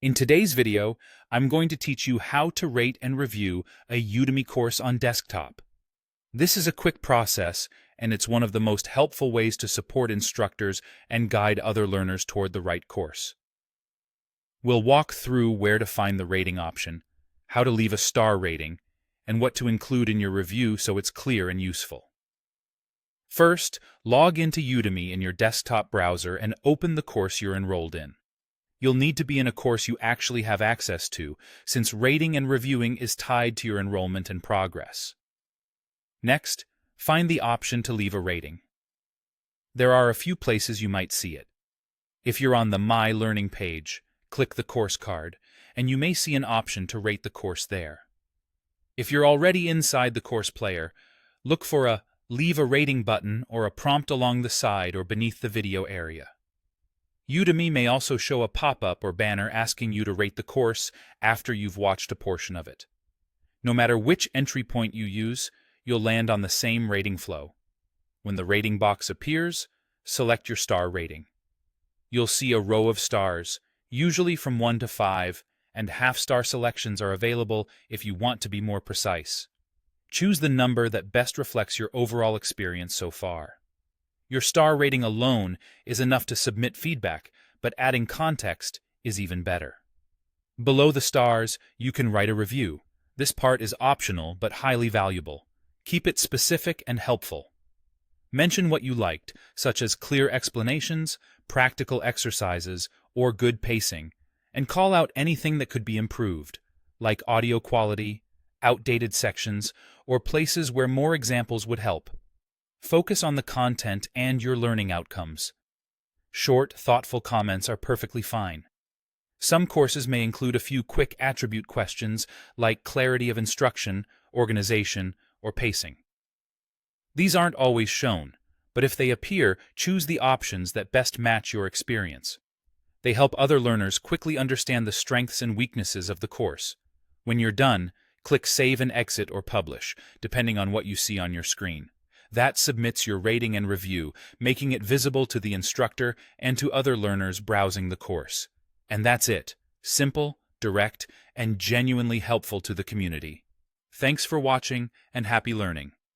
In today's video, I'm going to teach you how to rate and review a Udemy course on desktop. This is a quick process, and it's one of the most helpful ways to support instructors and guide other learners toward the right course. We'll walk through where to find the rating option, how to leave a star rating, and what to include in your review so it's clear and useful. First, log into Udemy in your desktop browser and open the course you're enrolled in. You'll need to be in a course you actually have access to, since rating and reviewing is tied to your enrollment and progress. Next, find the option to leave a rating. There are a few places you might see it. If you're on the My Learning page, click the course card, and you may see an option to rate the course there. If you're already inside the course player, look for a Leave a Rating button or a prompt along the side or beneath the video area. Udemy may also show a pop-up or banner asking you to rate the course after you've watched a portion of it. No matter which entry point you use, you'll land on the same rating flow. When the rating box appears, select your star rating. You'll see a row of stars, usually from 1 to 5, and half-star selections are available if you want to be more precise. Choose the number that best reflects your overall experience so far. Your star rating alone is enough to submit feedback, but adding context is even better. Below the stars, you can write a review. This part is optional but highly valuable. Keep it specific and helpful. Mention what you liked, such as clear explanations, practical exercises, or good pacing, and call out anything that could be improved, like audio quality, outdated sections, or places where more examples would help. Focus on the content and your learning outcomes. Short, thoughtful comments are perfectly fine. Some courses may include a few quick attribute questions like clarity of instruction, organization, or pacing. These aren't always shown, but if they appear, choose the options that best match your experience. They help other learners quickly understand the strengths and weaknesses of the course. When you're done, click Save and Exit or Publish, depending on what you see on your screen. That submits your rating and review, making it visible to the instructor and to other learners browsing the course. And that's it. Simple, direct, and genuinely helpful to the community. Thanks for watching, and happy learning.